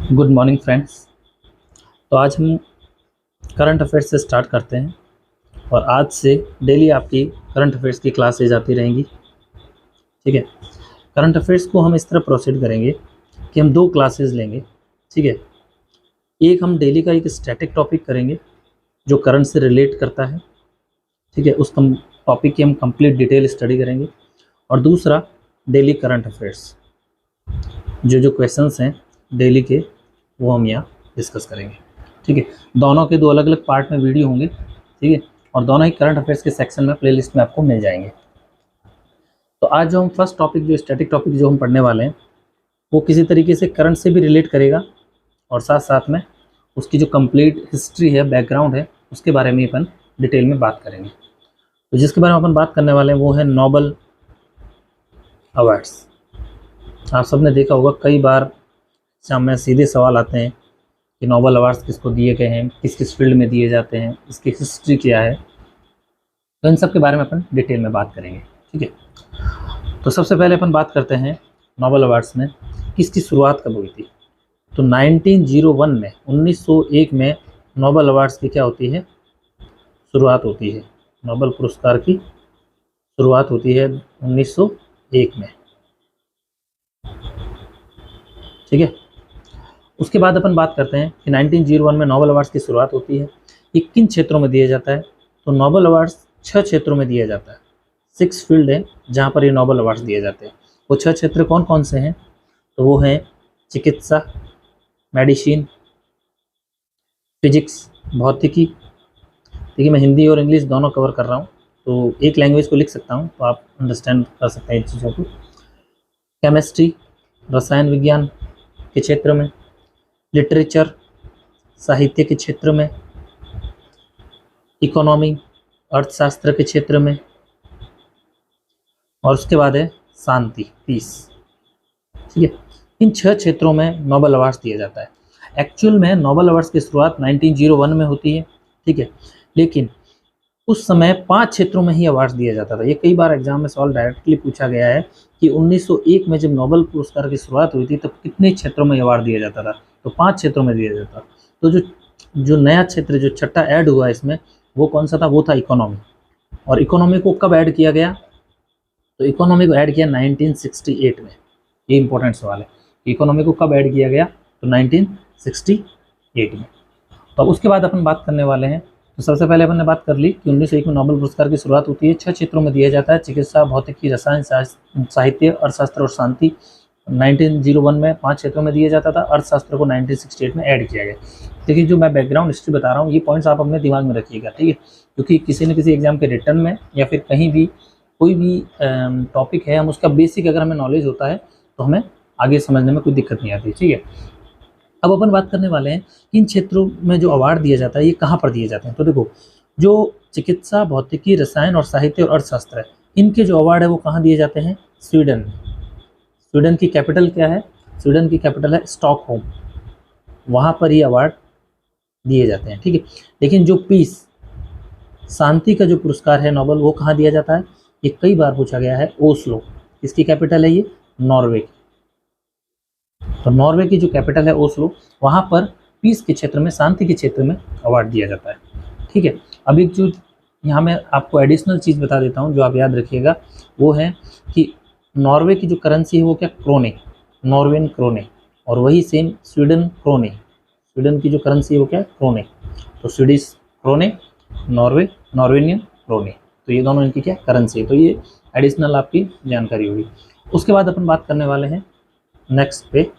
Good morning friends. तो आज हम करंट अफेयर्स से स्टार्ट करते हैं और आज से डेली आपकी करंट अफेयर्स की क्लासेज आती रहेंगी। ठीक है, करंट अफेयर्स को हम इस तरह प्रोसीड करेंगे कि हम दो क्लासेस लेंगे। ठीक है, एक हम डेली का एक स्टैटिक टॉपिक करेंगे जो करंट से रिलेट करता है। ठीक है, उस टॉपिक की हम कंप्लीट डिटेल स्टडी करेंगे और दूसरा डेली करंट अफेयर्स जो क्वेश्चंस हैं डेली के वो हम यहाँ डिस्कस करेंगे। ठीक है, दोनों के दो अलग अलग पार्ट में वीडियो होंगे। ठीक है, और दोनों ही करंट अफेयर्स के सेक्शन में प्लेलिस्ट में आपको मिल जाएंगे। तो आज जो हम फर्स्ट टॉपिक जो स्टैटिक टॉपिक जो हम पढ़ने वाले हैं वो किसी तरीके से करंट से भी रिलेट करेगा और साथ साथ में उसकी जो कंप्लीट हिस्ट्री है, बैकग्राउंड है, उसके बारे में अपन डिटेल में बात करेंगे। तो जिसके बारे में अपन बात करने वाले हैं वो है नोबेल अवार्ड्स। आप सबने देखा होगा कई बार एग्जाम में सीधे सवाल आते हैं कि नोबेल अवार्ड्स किसको दिए गए हैं, किस किस फील्ड में दिए जाते हैं, इसकी हिस्ट्री क्या है। तो इन सब के बारे में अपन डिटेल में बात करेंगे। ठीक है, तो सबसे पहले अपन बात करते हैं नोबेल अवार्ड्स में किसकी शुरुआत कब हुई थी। तो 1901 में 1901 में नोबेल अवार्ड्स की क्या होती है, शुरुआत होती है। नोबेल पुरस्कार की शुरुआत होती है 1901 में। ठीक है, उसके बाद अपन बात करते हैं कि 1901 में नोबेल अवार्ड्स की शुरुआत होती है। ये किन क्षेत्रों में दिया जाता है। तो नोबेल अवार्ड्स 6 क्षेत्रों में दिया जाता है। 6 फील्ड है जहाँ पर ये नोबेल अवार्ड्स दिए जाते हैं। वो 6 क्षेत्र कौन कौन से हैं, तो वो हैं चिकित्सा, मेडिसिन, फिजिक्स, भौतिकी। देखिए मैं हिंदी और इंग्लिश दोनों कवर कर रहा हूँ, तो एक लैंग्वेज को लिख सकता हूँ तो आप अंडरस्टैंड कर सकते हैं इन चीज़ों को। केमिस्ट्री, रसायन विज्ञान के क्षेत्र में, लिटरेचर, साहित्य के क्षेत्र में, इकोनॉमी, अर्थशास्त्र के क्षेत्र में, और उसके बाद है शांति, पीस। ठीक है, इन 6 क्षेत्रों में नोबेल अवार्ड्स दिया जाता है। एक्चुअल में नोबेल अवार्ड्स की शुरुआत 1901 में होती है। ठीक है, लेकिन उस समय 5 क्षेत्रों में ही अवार्ड्स दिया जाता था। ये कई बार एग्जाम में सवाल डायरेक्टली पूछा गया है कि 1901 में जब नोबेल पुरस्कार की शुरुआत हुई थी तब कितने क्षेत्रों में अवार्ड दिया जाता था, तो 5 क्षेत्रों में दिया जाता। तो जो नया क्षेत्र जो छठा ऐड हुआ इसमें वो कौन सा था, वो था इकोनॉमी। और इकोनॉमी को कब ऐड किया गया, तो इकोनॉमी को ऐड किया 1968 में। ये इंपॉर्टेंट सवाल है, इकोनॉमी को कब ऐड किया गया, तो 1968 में। तो उसके बाद अपन बात करने वाले हैं। तो सबसे पहले अपन ने बात कर ली कि 1901 में नोबेल पुरस्कार की शुरुआत होती है। 6 क्षेत्रों में दिया जाता है, चिकित्सा, भौतिकी, रसायन, साहित्य, अर्थशास्त्र और शांति। 1901 में 5 क्षेत्रों में दिया जाता था, अर्थशास्त्र को 1968 में ऐड किया गया। देखिए जो मैं बैकग्राउंड हिस्ट्री बता रहा हूँ ये पॉइंट्स आप अपने दिमाग में रखिएगा। ठीक है, क्योंकि किसी न किसी एग्जाम के रिटर्न में या फिर कहीं भी कोई भी टॉपिक है, हम उसका बेसिक अगर हमें नॉलेज होता है तो हमें आगे समझने में कोई दिक्कत नहीं आती। ठीक है, अब अपन बात करने वाले हैं इन क्षेत्रों में जो अवार्ड दिया जाता है ये कहाँ पर दिए जाते हैं। तो देखो जो चिकित्सा, भौतिकी, रसायन और साहित्य और अर्थशास्त्र है, इनके जो अवार्ड है वो कहाँ दिए जाते हैं, स्वीडन। स्वीडन की कैपिटल क्या है, स्वीडन की कैपिटल है स्टॉकहोम, वहाँ पर ये अवार्ड दिए जाते हैं। ठीक है, लेकिन जो पीस, शांति का जो पुरस्कार है नोबेल, वो कहाँ दिया जाता है, ये कई बार पूछा गया है, ओस्लो। इसकी कैपिटल है ये नॉर्वे की। तो नॉर्वे की जो कैपिटल है ओस्लो, वहाँ पर पीस के क्षेत्र में, शांति के क्षेत्र में अवार्ड दिया जाता है। ठीक है, अब एक जो यहाँ मैं आपको एडिशनल चीज़ बता देता हूँ जो आप याद रखिएगा, वो है कि नॉर्वे की जो करेंसी है वो क्या, क्रोने, नॉर्वेन क्रोने, और वही सेम स्वीडन क्रोने। स्वीडन की जो करेंसी है वो क्या है, क्रोने। तो स्वीडिश क्रोने, नॉर्वे नॉर्वेनियन क्रोने, तो ये दोनों इनकी क्या करेंसी है। तो ये एडिशनल आपकी जानकारी होगी। उसके बाद अपन बात करने वाले हैं नेक्स्ट पे।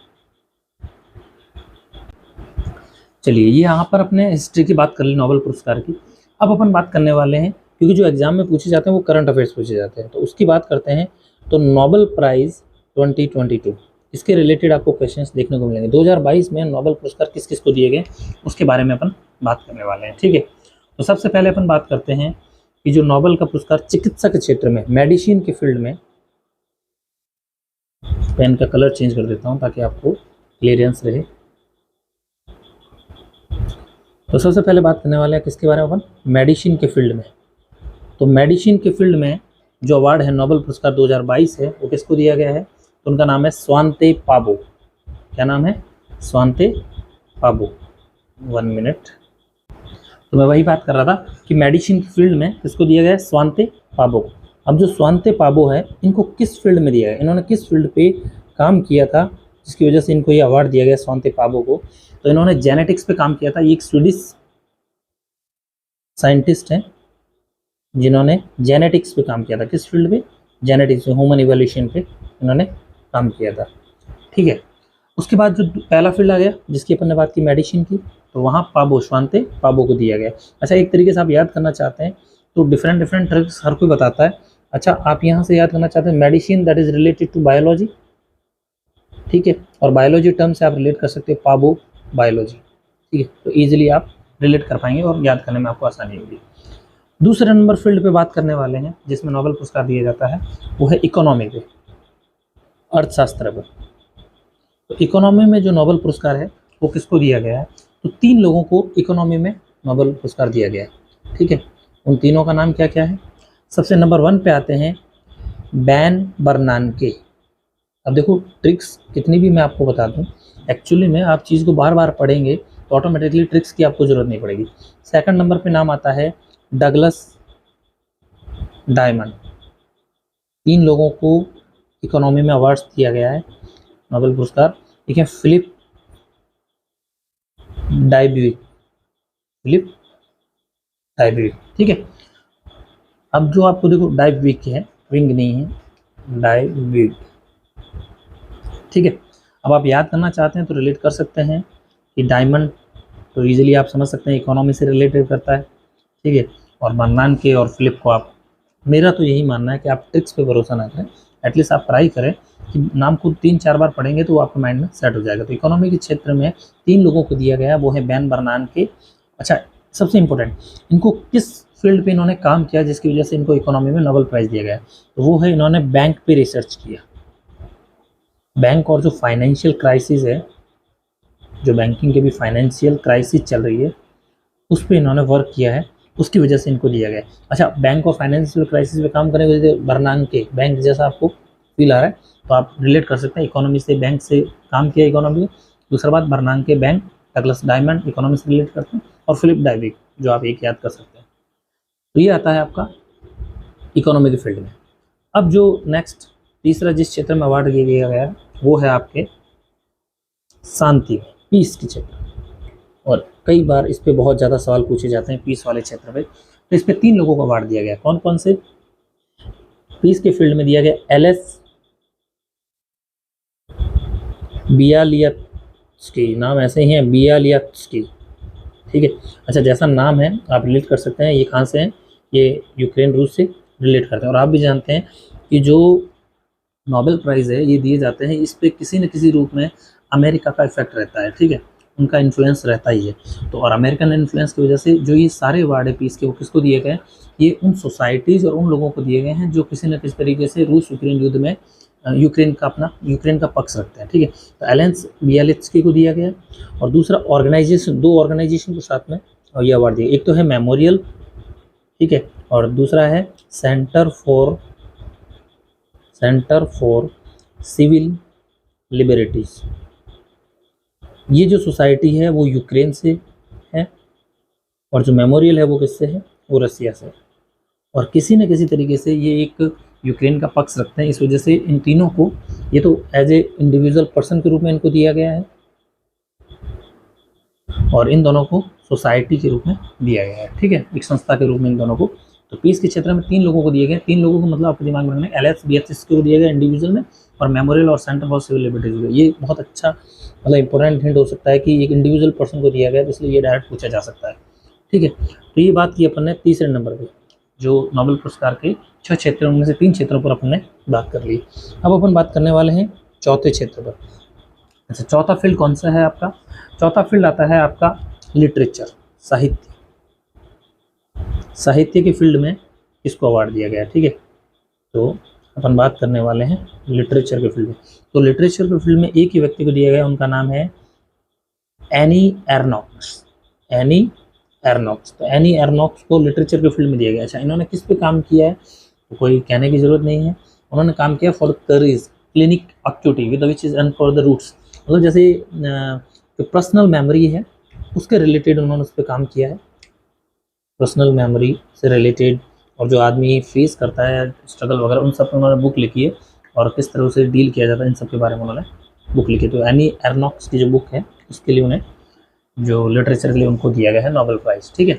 चलिए ये यहाँ पर अपने हिस्ट्री की बात कर ली, नोबेल पुरस्कार की। अब अपन बात करने वाले हैं, क्योंकि जो एग्जाम में पूछे जाते हैं वो करंट अफेयर्स पूछे जाते हैं, तो उसकी बात करते हैं। तो नोबेल प्राइज़ 2022, इसके रिलेटेड आपको क्वेश्चंस देखने को मिलेंगे। 2022 में नोबेल पुरस्कार किस किस को दिए गए उसके बारे में अपन बात करने वाले हैं। ठीक है, तो सबसे पहले अपन बात करते हैं कि जो नोबेल का पुरस्कार चिकित्सा के क्षेत्र में, मेडिसिन के फील्ड में, पेन का कलर चेंज कर देता हूँ ताकि आपको क्लियरेंस रहे। तो सबसे पहले बात करने वाले हैं किसके बारे में अपन, मेडिसिन के फील्ड में। तो मेडिसिन के फील्ड में जो अवार्ड है नोबेल पुरस्कार 2022 है वो किसको दिया गया है, तो उनका नाम है स्वांते पाबो। क्या नाम है, स्वांते पाबो। 1 मिनट। तो मैं वही बात कर रहा था कि मेडिसिन की फील्ड में किसको दिया गया है, स्वांते पाबो को। अब जो स्वांते पाबो है, इनको किस फील्ड में दिया गया, इन्होंने किस फील्ड पे काम किया था जिसकी वजह से इनको ये अवार्ड दिया गया स्वांते पाबो को? तो इन्होंने जेनेटिक्स पे काम किया था। ये एक स्वीडिश साइंटिस्ट हैं जिन्होंने जेनेटिक्स पे काम किया था। किस फील्ड पे? जेनेटिक्स पे, ह्यूमन इवोल्यूशन पे इन्होंने काम किया था। ठीक है। उसके बाद जो पहला फील्ड आ गया जिसकी अपन ने बात की मेडिसिन की, तो वहाँ पाबो, स्वांते पाबो को दिया गया। अच्छा, एक तरीके से आप याद करना चाहते हैं तो डिफरेंट डिफरेंट ट्रिक्स हर कोई बताता है। अच्छा, आप यहाँ से याद करना चाहते हैं medicine that is related to biology, ठीक है, और बायोलॉजी टर्म से आप रिलेट कर सकते हैं पाबो बायोलॉजी, ठीक है, तो ईजिली आप रिलेट कर पाएंगे और याद करने में आपको आसानी होगी। दूसरे नंबर फील्ड पे बात करने वाले हैं जिसमें नोबेल पुरस्कार दिया जाता है, वो है इकोनॉमी पे, अर्थशास्त्र पर। तो इकोनॉमी में जो नोबेल पुरस्कार है वो किसको दिया गया है? तो 3 लोगों को इकोनॉमी में नोबेल पुरस्कार दिया गया है। ठीक है, उन तीनों का नाम क्या क्या है? सबसे नंबर 1 पे आते हैं बैन बर्नानके। अब देखो, ट्रिक्स कितनी भी मैं आपको बता दूं, एक्चुअली में आप चीज़ को बार बार पढ़ेंगे तो ऑटोमेटिकली ट्रिक्स की आपको ज़रूरत नहीं पड़ेगी। सेकंड नंबर पे नाम आता है डगलस डायमंड। 3 लोगों को इकोनॉमी में अवार्ड्स दिया गया है, नोबेल पुरस्कार। ठीक है, फिलिप डायबुइक, फिलिप डायबुइक। ठीक है, अब जो आपको देखो डायबुइक है, विंग नहीं है, डायबुइक। ठीक है, अब आप याद करना चाहते हैं तो रिलेट कर सकते हैं कि डायमंड तो इजीली आप समझ सकते हैं इकोनॉमी से रिलेटेड करता है। ठीक है, और बर्नानके और फिलिप को आप, मेरा तो यही मानना है कि आप ट्रिक्स पे भरोसा ना करें, एटलीस्ट आप ट्राई करें कि नाम को 3-4 बार पढ़ेंगे तो वो आपके माइंड में सेट हो जाएगा। तो इकोनॉमी के क्षेत्र में 3 लोगों को दिया गया है, वो है बैन बर्नानके। अच्छा, सबसे इम्पोर्टेंट, इनको किस फील्ड पे इन्होंने काम किया जिसकी वजह से इनको इकोनॉमी में नोबेल प्राइज़ दिया गया है? तो वो है इन्होंने बैंक पे रिसर्च किया। बैंक और जो फाइनेंशियल क्राइसिस है, जो बैंकिंग के भी फाइनेंशियल क्राइसिस चल रही है, उस पर इन्होंने वर्क किया है, उसकी वजह से इनको दिया गया है। अच्छा, बैंक और फाइनेंशियल क्राइसिस पे काम करने की वजह से बर्नानके, बैंक जैसा आपको फील आ रहा है तो आप रिलेट कर सकते हैं, इकोनॉमी से, बैंक से काम किया इकोनॉमी में। दूसरा बात, बर्नानके बैंक, डगलस डायमंड इकोनॉमी से रिलेट करते हैं, और फिलिप डायबुइक जो आप एक याद कर सकते हैं। तो ये आता है आपका इकोनॉमी के फील्ड में। अब जो नेक्स्ट तीसरा जिस क्षेत्र में अवार्ड दिया गया है वो है आपके शांति, पीस के क्षेत्र। और कई बार इस पे बहुत ज़्यादा सवाल पूछे जाते हैं पीस वाले क्षेत्र पे। तो इस पे 3 लोगों को अवार्ड दिया गया। कौन कौन से? पीस के फील्ड में दिया गया एलएस बियालियत्स्की, नाम ऐसे ही है बियालियत्स्की। ठीक है, अच्छा, जैसा नाम है आप रिलेट कर सकते हैं ये कहाँ से हैं, ये यूक्रेन रूस से रिलेट करते हैं। और आप भी जानते हैं कि जो नोबेल प्राइज़ है ये दिए जाते हैं, इस पर किसी न किसी रूप में अमेरिका का इफेक्ट रहता है। ठीक है, उनका इन्फ्लुएंस रहता ही है। तो और अमेरिकन इन्फ्लुएंस की वजह से जो ये सारे अवार्ड है पीस के, वो किसको दिए गए? ये उन सोसाइटीज़ और उन लोगों को दिए गए हैं जो किसी न किसी तरीके से रूस यूक्रेन युद्ध में यूक्रेन का पक्ष रखते हैं। ठीक है, तो एलेंस बियालित्स्की को दिया गया। और दूसरा ऑर्गेनाइजेशन, 2 ऑर्गेनाइजेशन को साथ में और ये अवार्ड दिया। एक तो है मेमोरियल, ठीक है, और दूसरा है सेंटर फॉर सिविल लिबर्टीज। ये जो सोसाइटी है वो यूक्रेन से है, और जो मेमोरियल है वो किससे है? वो रसिया से। और किसी न किसी तरीके से ये एक यूक्रेन का पक्ष रखते हैं, इस वजह से इन तीनों को, ये तो एज ए इंडिविजुअल पर्सन के रूप में इनको दिया गया है, और इन दोनों को सोसाइटी के रूप में दिया गया है। ठीक है, एक संस्था के रूप में इन दोनों को। तो पीस के क्षेत्र में 3 लोगों को दिए गए। 3 लोगों को मतलब आपके दिमाग में रखना है, एलएस बियालित्स्की को दिया गया इंडिविजुअल में, और मेमोरियल और सेंटर फॉर सिविल लिबर्टीज को। ये बहुत अच्छा मतलब इंपॉर्टेंट हिंट हो सकता है कि एक इंडिविजुअल पर्सन को दिया गया, तो इसलिए ये डायरेक्ट पूछा जा सकता है। ठीक है, तो ये बात की अपन ने तीसरे नंबर पे, जो नोबेल पुरस्कार के 6 क्षेत्रों में से 3 क्षेत्रों पर अपन ने बात कर ली। अब अपन बात करने वाले हैं चौथे क्षेत्र पर। अच्छा, चौथा फील्ड कौन सा है आपका? चौथा फील्ड आता है आपका लिटरेचर, साहित्य। साहित्य के फील्ड में किसको अवार्ड दिया गया है? ठीक है, तो अपन बात करने वाले हैं लिटरेचर के फील्ड में। तो लिटरेचर के फील्ड में एक ही व्यक्ति को दिया गया, उनका नाम है एनी एर्नोक्स। एनी एर्नोक्स, तो एनी एर्नोक्स को लिटरेचर के फील्ड में दिया गया। अच्छा, इन्होंने किस पे काम किया है तो कोई कहने की ज़रूरत नहीं है। उन्होंने काम किया for caries clinic activity with which is and for the roots. मतलब जैसे जो पर्सनल मेमोरी है उसके रिलेटेड उन्होंने उस पर काम किया है, पर्सनल मेमोरी से रिलेटेड, और जो आदमी फेस करता है स्ट्रगल वगैरह उन सब पर उन्होंने बुक लिखी है, और किस तरह से डील किया जाता है इन सब के बारे में उन्होंने बुक लिखी। तो एनी एरनॉक्स की जो बुक है उसके लिए उन्हें जो लिटरेचर के लिए उनको दिया गया है नोबेल प्राइज़। ठीक है,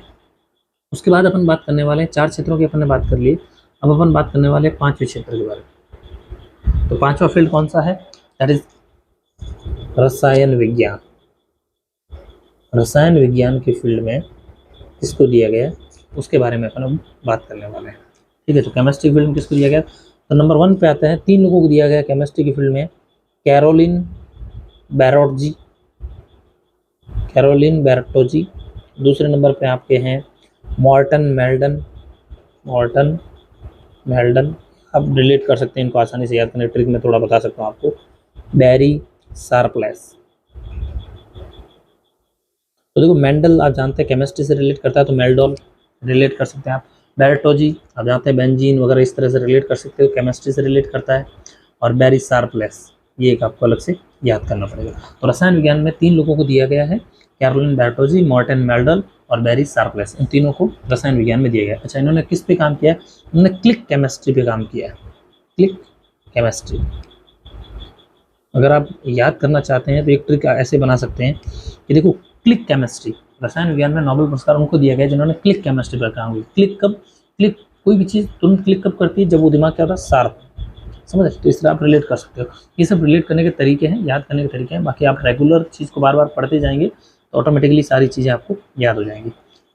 उसके बाद अपन बात करने वाले हैं 4 क्षेत्रों की अपन ने बात कर ली, अब अपन बात करने वाले हैं 5वें क्षेत्र के बारे में। तो 5वां फील्ड कौन सा है? दैट इज रसायन विज्ञान। रसायन विज्ञान के फील्ड में किसको दिया गया उसके बारे में अपन अब बात करने वाले हैं। ठीक है, तो केमिस्ट्री फील्ड में किसको दिया गया? तो नंबर 1 पे आता है, 3 लोगों को दिया गया केमिस्ट्री की फील्ड में, कैरोलिन बैरटोजी। दूसरे नंबर पे आपके हैं मॉर्टन मेल्डन, आप रिलेट कर सकते हैं इनको आसानी से याद करने ट्रिक में थोड़ा बता सकता हूँ आपको, बैरी शार्पलेस। तो देखो मेंडल आप जानते हैं केमिस्ट्री से रिलेट करता है, तो मेल्डोल रिलेट कर सकते हैं आप। बैरटोजी आप जानते हैं बेंजीन वगैरह इस तरह से रिलेट कर सकते हो, केमिस्ट्री से रिलेट करता है। और बैरी शार्पलेस ये एक आपको अलग से याद करना पड़ेगा। तो रसायन विज्ञान में 3 लोगों को दिया गया है, कैरोलिन बैरटोजी, मॉर्टन मेल्डल और बैरी शार्पलेस। इन तीनों को रसायन विज्ञान में दिया गया। अच्छा, इन्होंने किस पे काम किया है? इन्होंने क्लिक केमिस्ट्री पे काम किया है, क्लिक केमिस्ट्री। अगर आप याद करना चाहते हैं तो एक ट्रिक ऐसे बना सकते हैं कि देखो क्लिक केमिस्ट्री, रसायन विज्ञान में नोबेल पुरस्कार उनको दिया गया जिन्होंने क्लिक केमिस्ट्री पर काम किया। क्लिक कोई भी चीज़ तुरंत क्लिक कब करती है? जब वो दिमाग क्या होता है? शार्प, समझ। तो इस तरह आप रिलेट कर सकते हो। ये सब रिलेट करने के तरीके हैं, याद करने के तरीके हैं। बाकी आप रेगुलर चीज़ को बार बार पढ़ते जाएंगे तो ऑटोमेटिकली सारी चीज़ें आपको याद हो जाएंगी।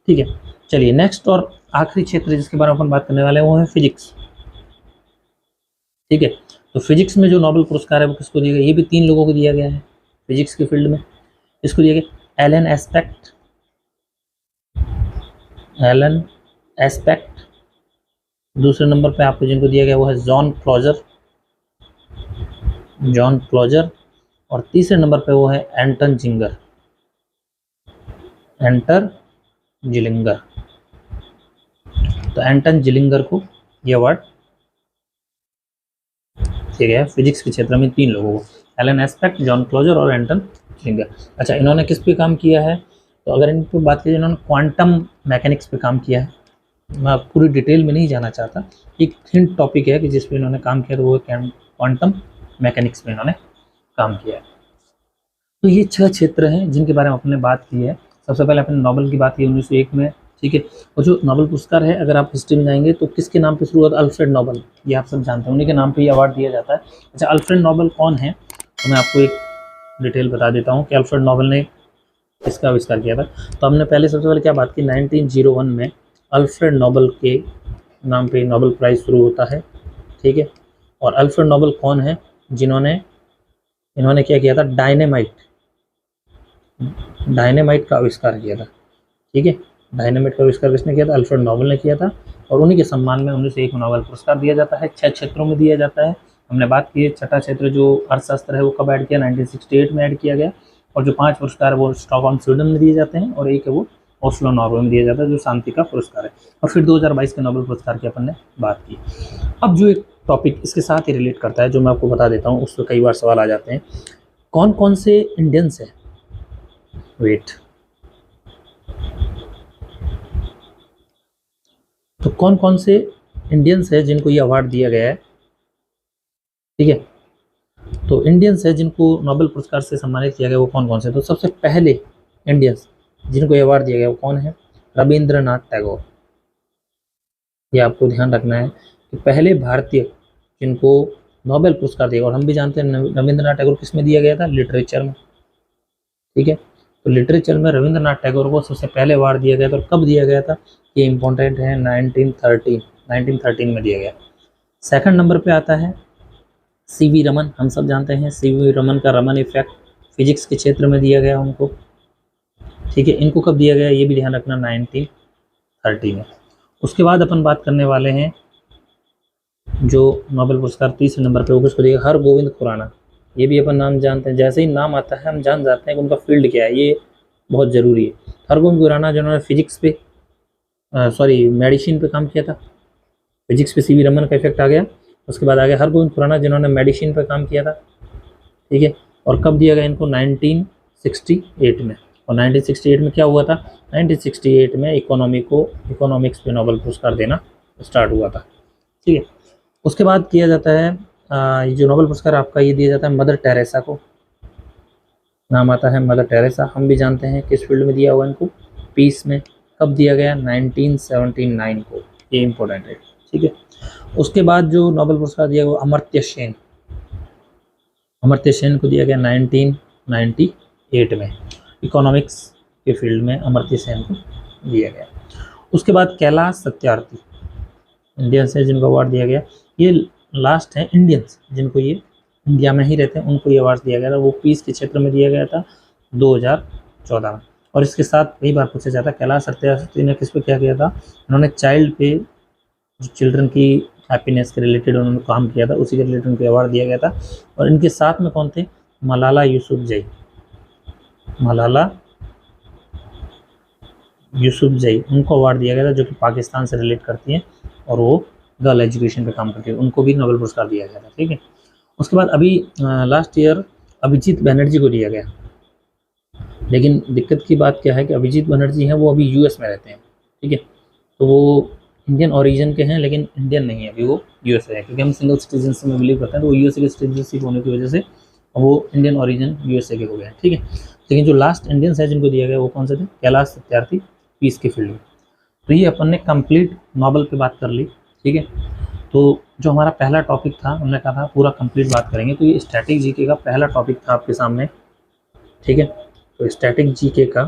ठीक है, चलिए नेक्स्ट और आखिरी क्षेत्र जिसके बारे में अपन बात करने वाले हैं वो है फिजिक्स। ठीक है, तो फिजिक्स में जो नोबेल पुरस्कार है वो किसको दिया गया? ये भी 3 लोगों को दिया गया है फिजिक्स के फील्ड में। इसको दिया गया एलन एस्पेक्ट। दूसरे नंबर पे आपको जिनको दिया गया वो है जॉन क्लोजर। और तीसरे नंबर पे वो है एंटन जिलिंगर। तो एंटन जिलिंगर को ये अवार्ड दिया गया है फिजिक्स के क्षेत्र में 3 लोगों को, एलन एस्पेक्ट, जॉन क्लोजर और एंटन जिलिंगर। अच्छा, इन्होंने किस पे काम किया है? तो अगर इन पर बात करें, इन्होंने क्वांटम मैकेनिक्स पे काम किया है। मैं पूरी डिटेल में नहीं जाना चाहता, एक हिंट टॉपिक है कि जिस पे इन्होंने काम किया तो वो क्वांटम मैकेनिक्स में इन्होंने काम किया है। तो ये 6 क्षेत्र हैं जिनके बारे में अपने बात की है। सबसे पहले अपने नोबेल की बात की 1901 में। ठीक है, और जो नोबेल पुरस्कार है अगर आप हिस्ट्री में जाएंगे तो किसके नाम पे शुरू हुआ था? अल्फ्रेड नोबेल, ये आप सब जानते हैं, उन्हीं के नाम पे ये अवार्ड दिया जाता है। अच्छा, अल्फ्रेड नोबेल कौन है? तो मैं आपको एक डिटेल बता देता हूँ कि अल्फ्रेड नोबेल ने इसका आविष्कार किया था। तो हमने पहले सबसे पहले क्या बात की, 1901 में अल्फ्रेड नोबेल के नाम पे नोबेल प्राइज़ शुरू होता है। ठीक है, और अल्फ्रेड नोबेल कौन है? इन्होंने क्या किया था? डायनेमाइट का आविष्कार किया था। ठीक है, डायनेमाइट का आविष्कार किसने किया था? अल्फ्रेड नोबेल ने किया था। और उन्हीं के सम्मान में 1901 में नोबेल पुरस्कार दिया जाता है। 6 क्षेत्रों में दिया जाता है। हमने बात की है, छठा क्षेत्र जो अर्थशास्त्र है वो कब ऐड किया? 1968 में ऐड किया गया। और जो 5 पुरस्कार है वो स्टॉकहोम स्वीडन में दिए जाते हैं, और एक है वो ओस्लो नॉर्वे में दिया जाता है जो शांति का पुरस्कार है। और फिर 2022 के नोबेल पुरस्कार की अपन ने बात की। अब जो एक टॉपिक इसके साथ ही रिलेट करता है जो मैं आपको बता देता हूँ, उस पर कई बार सवाल आ जाते हैं, कौन कौन से इंडियंस हैं? वेट, तो कौन कौन से इंडियंस है जिनको ये अवार्ड दिया गया है? ठीक है, तो इंडियंस है जिनको नोबेल पुरस्कार से सम्मानित किया गया वो कौन कौन से? तो सबसे पहले इंडियंस जिनको ये अवार्ड दिया गया वो कौन है? रविंद्रनाथ टैगोर। ये आपको ध्यान रखना है कि पहले भारतीय जिनको नोबेल पुरस्कार दिया, और हम भी जानते हैं रविंद्रनाथ टैगोर किस में दिया गया था? लिटरेचर में। ठीक है, तो लिटरेचर में रविंद्रनाथ टैगोर को सबसे पहले अवार्ड दिया गया था। और कब दिया गया था? ये इंपॉर्टेंट है, 1913 में दिया गया। सेकंड नंबर पे आता है सीवी रमन। हम सब जानते हैं सीवी रमन का रमन इफेक्ट फिजिक्स के क्षेत्र में दिया गया उनको। ठीक है, इनको कब दिया गया ये भी ध्यान रखना, 1913 में। उसके बाद अपन बात करने वाले हैं जो नोबेल पुरस्कार तीसरे नंबर पे वो किसको दिया? हरगोविंद खुराना। ये भी अपन नाम जानते हैं, जैसे ही नाम आता है हम जान जाते हैं कि उनका फील्ड क्या है, ये बहुत ज़रूरी है। हरगोविंद खुराना जिन्होंने फिजिक्स पे मेडिसिन पे काम किया था। फिजिक्स पे सीवी रमन का इफेक्ट आ गया। उसके बाद आ गया हरगोविंद खुराना जिन्होंने मेडिसिन पे काम किया था। ठीक है, और कब दिया गया इनको? 1968 में। और 1968 में क्या हुआ था? 1968 में इकोनॉमिक्स पे नोबेल पुरस्कार देना स्टार्ट हुआ था। ठीक है, उसके बाद किया जाता है ये जो नोबेल पुरस्कार आपका ये दिया जाता है मदर टेरेसा को। नाम आता है मदर टेरेसा। हम भी जानते हैं किस फील्ड में दिया हुआ इनको? पीस में। कब दिया गया? 1979 को। ये इम्पोर्टेंट है। ठीक है, उसके बाद जो नोबेल पुरस्कार दिया गया अमर्त्य सेन को दिया गया 1998 में। इकोनॉमिक्स के फील्ड में अमर्त्य सेन को दिया गया। उसके बाद कैलाश सत्यार्थी इंडियंस है जिनको अवार्ड दिया गया। ये लास्ट है इंडियंस जिनको ये इंडिया में ही रहते हैं, उनको ये अवार्ड दिया गया था। वो पीस के क्षेत्र में दिया गया था 2014 में। और इसके साथ कई बार पूछा जाता है कैलाश सत्यार्थी ने किस पे क्या किया था? उन्होंने चाइल्ड पे, जो चिल्ड्रन की हैप्पीनेस के रिलेटेड उन्होंने काम किया था, उसी के रिलेटेड उनको अवार्ड दिया गया था। और इनके साथ में कौन थे? मलाला यूसुफजई, उनको अवार्ड दिया गया था, जो कि पाकिस्तान से रिलेट करती हैं और वो गर्ल एजुकेशन पे काम करती है, उनको भी नोबेल पुरस्कार दिया गया था। ठीक है, उसके बाद अभी लास्ट ईयर अभिजीत बनर्जी को दिया गया। लेकिन दिक्कत की बात क्या है कि अभिजीत बनर्जी हैं वो अभी यूएस में रहते हैं। ठीक है, तो वो इंडियन ओरिजिन के हैं लेकिन इंडियन नहीं है, अभी वो यूएसए है, क्योंकि हम सिंगल सिटीजनशिप में बिलीव करते हैं। तो वो यूएसए के सिटीजनशिप होने की वजह से वो इंडियन ओरिजिन यूएसए के हो गए हैं। ठीक है, लेकिन जो लास्ट इंडियंस है जिनको दिया गया वो कौन से थे? कैलाश सत्यार्थी, पीस के फील्ड में। तो ये अपन ने कंप्लीट नोबेल पे बात कर ली। ठीक है, तो जो हमारा पहला टॉपिक था हमने कहा था पूरा कंप्लीट बात करेंगे, तो ये स्टैटिक जीके का पहला टॉपिक था आपके सामने। ठीक है, तो स्टैटिक जीके का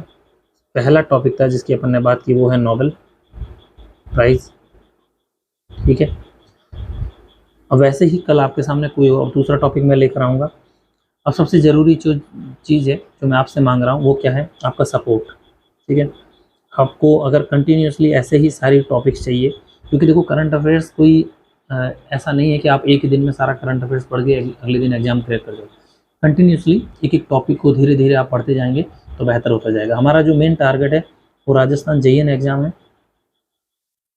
पहला टॉपिक था जिसकी अपन ने बात की, वो है नोबेल प्राइज। ठीक है, अब वैसे ही कल आपके सामने कोई और दूसरा टॉपिक मैं लेकर आऊँगा। अब सबसे ज़रूरी जो चीज़ है जो मैं आपसे मांग रहा हूँ वो क्या है? आपका सपोर्ट। ठीक है, आपको अगर कंटिन्यूसली ऐसे ही सारी टॉपिक्स चाहिए, क्योंकि देखो करंट अफेयर्स कोई ऐसा नहीं है कि आप एक ही दिन में सारा करंट अफेयर्स पढ़ के अगले दिन एग्जाम क्रैक कर जाओ। कंटिन्यूसली एक एक टॉपिक को धीरे धीरे आप पढ़ते जाएंगे तो बेहतर होता जाएगा। हमारा जो मेन टारगेट है वो राजस्थान JN एग्ज़ाम है।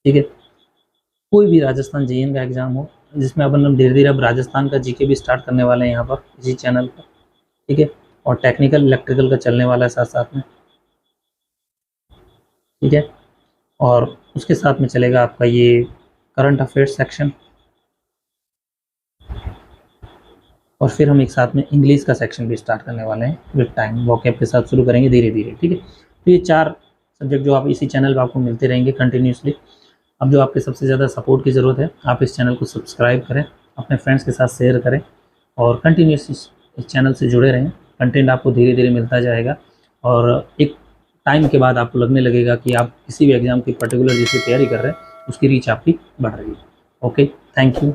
ठीक है, कोई भी राजस्थान JN का एग्ज़ाम हो, जिसमें अपन हम धीरे धीरे अब राजस्थान का जीके भी स्टार्ट करने वाले हैं यहाँ पर इसी चैनल पर। ठीक है, और टेक्निकल इलेक्ट्रिकल का चलने वाला है साथ साथ में। ठीक है, और उसके साथ में चलेगा आपका ये करंट अफेयर्स सेक्शन, और फिर हम एक साथ में इंग्लिश का सेक्शन भी स्टार्ट करने वाले हैं विद टाइम, वोकैब के साथ शुरू करेंगे धीरे धीरे। ठीक है, तो ये 4 सब्जेक्ट जो आप इसी चैनल पर आपको मिलते रहेंगे कंटिन्यूसली। अब जो आपके सबसे ज़्यादा सपोर्ट की ज़रूरत है, आप इस चैनल को सब्सक्राइब करें, अपने फ्रेंड्स के साथ शेयर करें और कंटिन्यूस इस चैनल से जुड़े रहें। कंटेंट आपको धीरे धीरे मिलता जाएगा और एक टाइम के बाद आपको लगने लगेगा कि आप किसी भी एग्ज़ाम की पर्टिकुलर जिसकी तैयारी कर रहे हैं उसकी रीच आपकी बढ़ रही है। Okay, thank you.